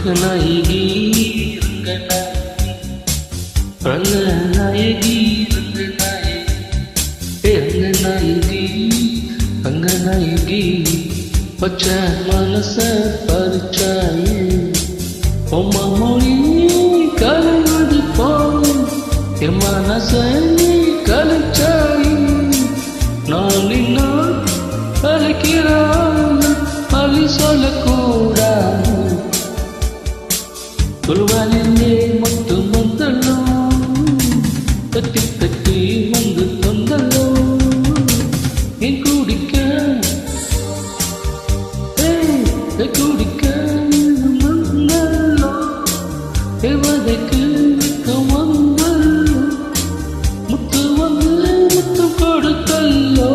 ரங்கநாயகி ரங்கநாயகி ரங்கநாயகி ரங்கநாயகி பச்சை மனச பறிச்சாயே உம்மா மொழி கலவது போல் என் மனசை கலைச்சாயே நாளினால் அழைக்கிறான் அழி சொல்லக்கூடாது சொல்வானிலே மட்டும் வந்தல்லோ தட்டி தட்டி வந்து தந்தல்லோ என் குடிக்க குடிக்க வந்தல்லோ தேவதைக்கு வந்தல்லோ முத்து வந்து முத்து கொடுத்தல்லோ